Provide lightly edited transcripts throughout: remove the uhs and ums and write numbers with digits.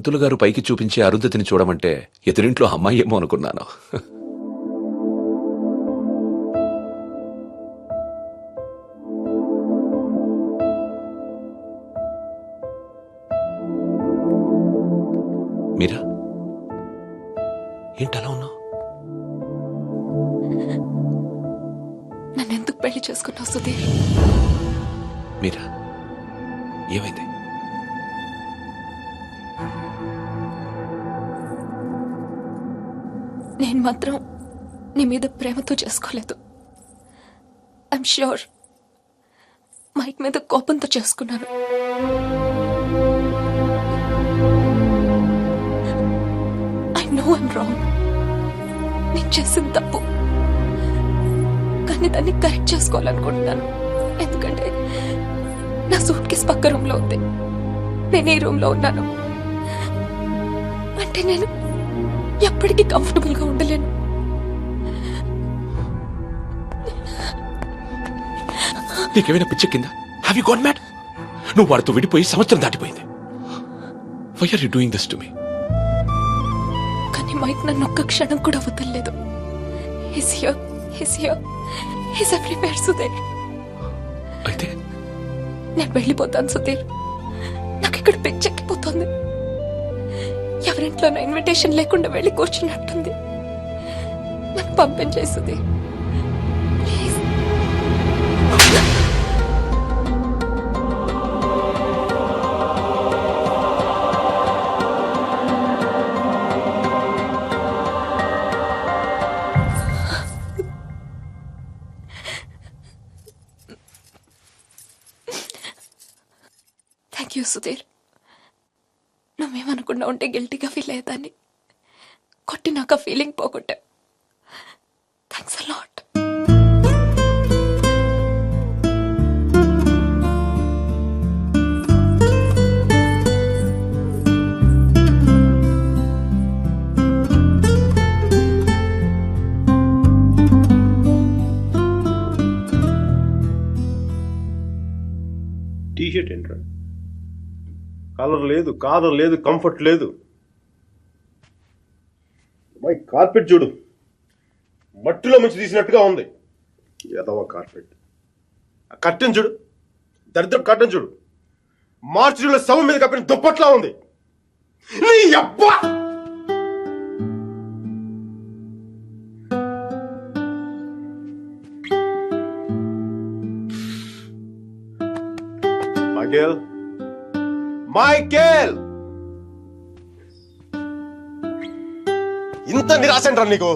పంతులు గారు పైకి చూపించే అరుంధతిని చూడమంటే ఎదురింట్లో అమ్మాయి ఏమో అనుకున్నాను. మీరా ఏంటలా ఉన్నావు? నన్నెందుకు పెళ్లి చేసుకున్నావు సుధీర్? మీరా ఏమైంది? నేను మాత్రం నీ మీద ప్రేమతో చేసుకోలేదు. ఐఎమ్ ష్యూర్ మైక్ మీద కోపంతో చేసుకున్నాను. I know I'm wrong. నేను చేసింది తప్పు, కానీ దాన్ని కరెక్ట్ చేసుకోవాలనుకుంటున్నాను. ఎందుకంటే నా సూట్ కేసు పక్క రూమ్ లో ఉంది, నేను ఈ రూమ్ లో ఉన్నాను. అంటే నేను ఎప్పటికీ కంఫర్టబుల్ గా ఉండలేను. నీకేమైనా పిచ్చెక్కిందా? Have you got mad? నువ్వు వాడితో విడిపోయి సంవత్సరం దాటిపోయింది. Why are you doing this to me? కానీ మైక్ నన్ను ఒక్క క్షణం కూడా వదలలేదు. He's here, he's everywhere, Sudheer. అయితే నేను వెళ్ళిపోతాను సుధీర్. నాకు ఇక్కడ పిచ్చెక్కిపోతుంది. ఎవరింట్లో ఇన్విటేషన్ లేకుండా వెళ్ళి కూర్చున్నట్టుంది. నన్ను పంపించేయి Sudheer, please. Thank you Sudheer. నువ్వేమనుకున్నా ఉంటే గిల్టీగా ఫీల్ అయ్యేదాన్ని. కొట్టి నాకు ఆ ఫీలింగ్ పోగొట్టా. Thanks a lot. టీషర్ట్ ఏంట్రా? కలర్ లేదు, కాలర్ లేదు, కంఫర్ట్ లేదు. మై కార్పెట్ చూడు, మట్టిలో మంచి తీసినట్టుగా ఉంది. ఎదవ కార్పెట్. ఆ కట్టెన్ చూడు, దరిద్ర కట్టెన్ చూడు, మార్చిలో శవం మీద కప్పిన దుప్పట్లా ఉంది. నీ అబ్బా! మైకేల్, ఇంత నిరాశంట్రా నీకు?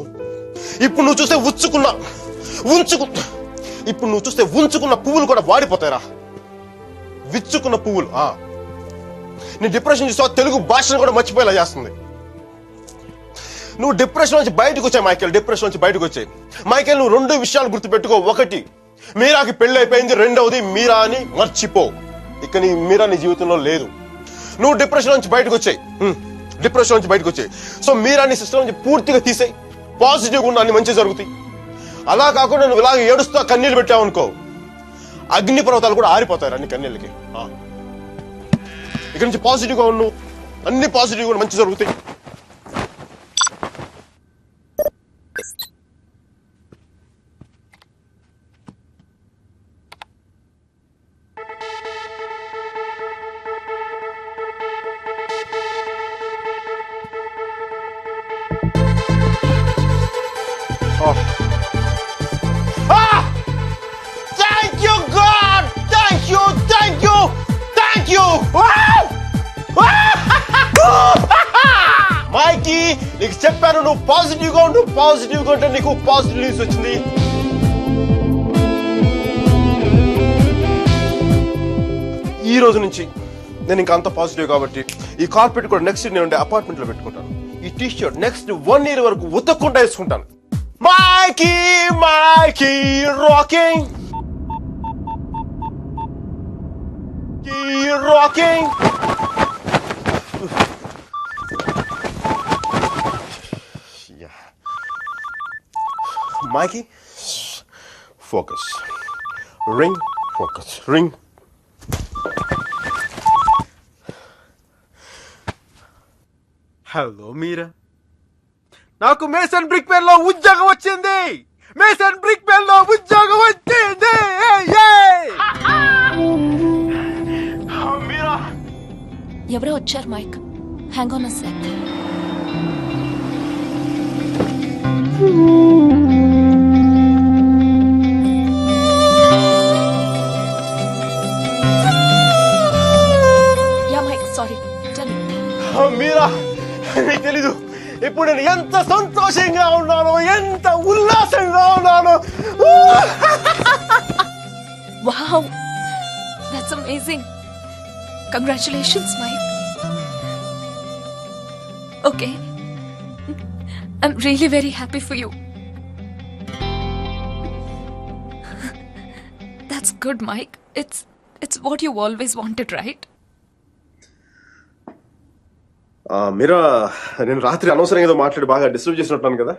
ఇప్పుడు నువ్వు చూస్తే ఉంచుకున్న పువ్వులు కూడా వాడిపోతాయిరా. విచ్చుకున్న పువ్వులు. నీ డిప్రెషన్ చూస్తే తెలుగు భాషను కూడా మర్చిపోయేలా చేస్తుంది. నువ్వు డిప్రెషన్ నుంచి బయటకు వచ్చాయి మైకేల్. డిప్రెషన్ నుంచి బయటకు వచ్చాయి మైకేల్. నువ్వు రెండు విషయాలు గుర్తుపెట్టుకో. ఒకటి, మీరాకి పెళ్లి అయిపోయింది. రెండవది, మీరా అని మర్చిపో. ఇక మీరా నీ జీవితంలో లేదు. నువ్వు డిప్రెషన్ నుంచి బయటకు వచ్చాయి. సో మీరా నీ సిస్టమ్ నుంచి పూర్తిగా తీసేయి. పాజిటివ్గా ఉన్న అన్ని మంచి జరుగుతాయి. అలా కాకుండా నువ్వు ఇలాగ ఏడుస్తూ కన్నీళ్ళు పెట్టావు అనుకో, అగ్ని పర్వతాలు కూడా ఆరిపోతాయి అన్ని కన్నీళ్ళకి. ఇక్కడి నుంచి పాజిటివ్గా ఉన్నావు, అన్ని పాజిటివ్గా మంచి జరుగుతాయి. Thank you, God! Thank you! మైకీ, నీకు చెప్పాను నువ్వు పాజిటివ్గా ఉండు. పాజిటివ్గా ఉంటే నీకు పాజిటివ్ న్యూస్ వచ్చింది. ఈ రోజు నుంచి నేను ఇంకా అంత పాజిటివ్ కాబట్టి ఈ కార్పెట్ కూడా నెక్స్ట్ నేను ఉండే అపార్ట్మెంట్ లో పెట్టుకుంటాను. ఈ టీ షర్ట్ నెక్స్ట్ 1 year వరకు ఉతక్కుండా వేసుకుంటాను. Mikey rocking. Mikey, focus. Ring, focus. Ring. Hello Meera, నాకు మేసన్ బ్రిక్ పెన్ లో ఉద్యోగం వచ్చింది. మేసన్ బ్రిక్ పెన్ లో ఉద్యోగం వచ్చింది. మీరా, ఎవరో వచ్చారు Mike. Hang on a sec. Yeah Mike, sorry. Tell me. Meera, నీకు తెలీదు ఇప్పుడు నేను ఎంత సంతోషంగా ఉన్నాను, ఎంత ఉల్లాసంగా ఉన్నాను. Wow, that's amazing. Congratulations Mike. Okay, I'm really very happy for you. That's good, Mike. It's what you always wanted, right? మీరా, నేను రాత్రి అనవసరంగా ఏదో మాట్లాడి బాగా డిస్టర్బ్ చేసినట్టున్నాను కదా.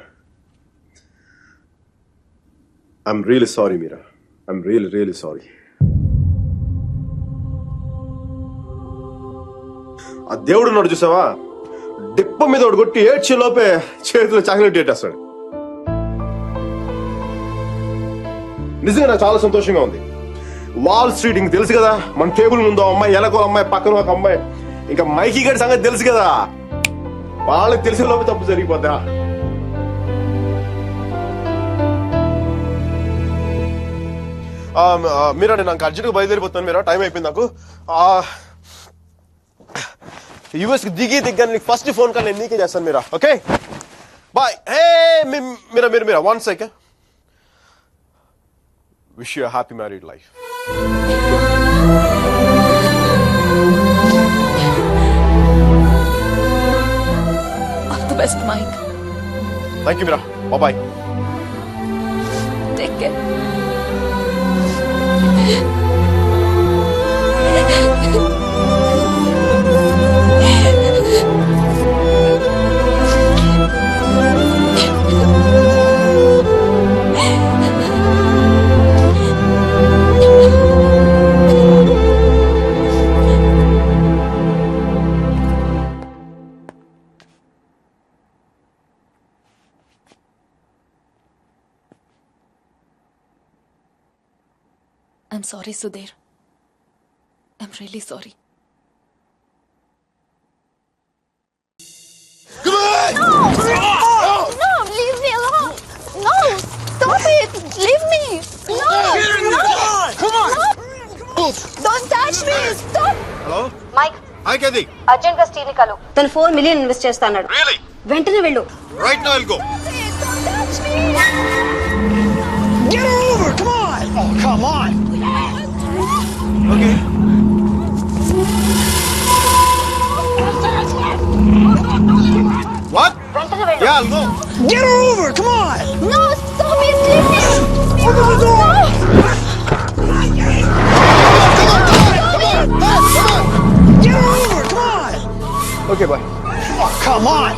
I'm really sorry Meera, I'm really sorry. ఆ దేవుడు ఉన్నాడు చూసావా, డిప్ప మీద ఒకటి కొట్టి ఏడ్చే లోపే చేతిలో చాక్లెట్ పెట్టేస్తాడు. నిజంగా నాకు చాలా సంతోషంగా ఉంది. వాల్ స్ట్రీట్ ఇంక తెలుసు కదా, మన టేబుల్ ముందు అమ్మాయి, ఎలకో అమ్మాయి, పక్కన ఒక అమ్మాయి, ఇంకా మైకీ గడి సంగతి తెలుసు కదా. వాళ్ళకి తెలిసిన లోపే తప్పు జరిగిపోద్దా. మీరా, నేను నాకు అర్జెంట్గా బయలుదేరిపోతున్నాను. మీరా, టైం అయిపోయింది నాకు. యూఎస్ కి దిగ్గా నీకు ఫస్ట్ ఫోన్ కాల్ నేను నీకే చేస్తాను Meera. Okay, bye. Hey Meera, 1 second. Wish you happy married life. All the best, Mike. Thank you Meera, bye. Take care. I'm sorry, Sudhir. I'm really sorry. No, leave me alone. No, stop it. Leave me. No, Come on. no. Don't touch me. Stop. Hello, Mike hi Katie. Urgent గా steel కలు తను 4 million invest చేస్తాడు. Really? వెంటనే వెళ్ళు. Right now I'll go. Don't touch me. Get over! Come on! Oh, come on! Okay. What? వెంటనే వెళ్ళు. Yeah, I'll go. Get her over! Come on! No, stop it. Leave me. Open the door! Get her over! Come on! Okay, bye. Oh, come on!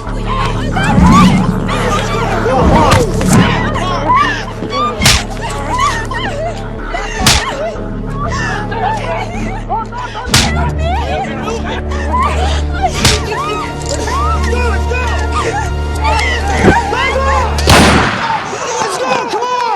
Let's go! Come on!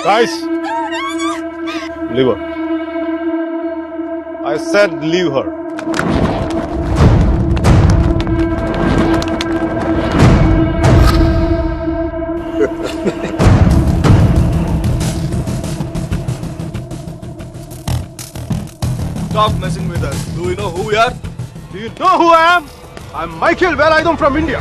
Guys, leave her. I said leave her. Stop messing with us. Do we know who we are? Do you know who I am? I'm Michael Velayudham from India.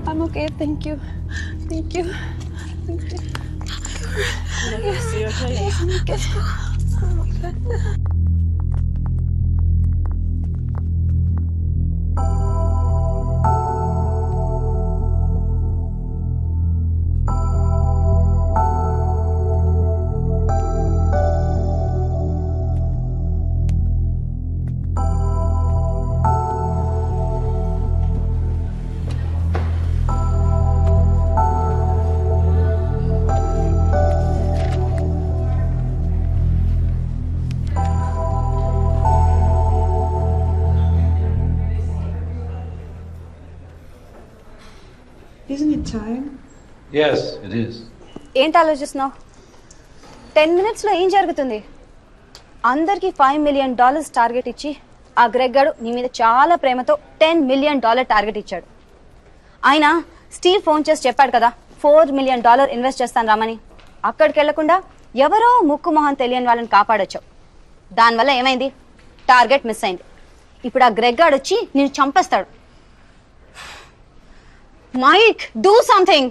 I'm okay. Thank you. Thank you. Thank you. Yes. Yes, I'm okay. I'm okay. Isn't it time? Yes, it is. ఏంటి ఆలోచిస్తున్నావు? 10 minutes లో ఏం జరుగుతుంది? అందరికి $5 million target ఇచ్చి ఆ Greg గాడు నీ మీద చాలా ప్రేమతో $10 million టార్గెట్ ఇచ్చాడు. ఆయన స్టీవ్ ఫోన్ చేసి చెప్పాడు కదా $4 million ఇన్వెస్ట్ చేస్తాను రామని. అక్కడికి వెళ్లకుండా ఎవరో ముక్కు మొహం తెలియని వాళ్ళని కాపాడొచ్చావు. దానివల్ల ఏమైంది? టార్గెట్ మిస్ అయింది. ఇప్పుడు ఆ గ్రెగ్ గాడు వచ్చి నిన్ను చంపేస్తాడు. Mike, do something!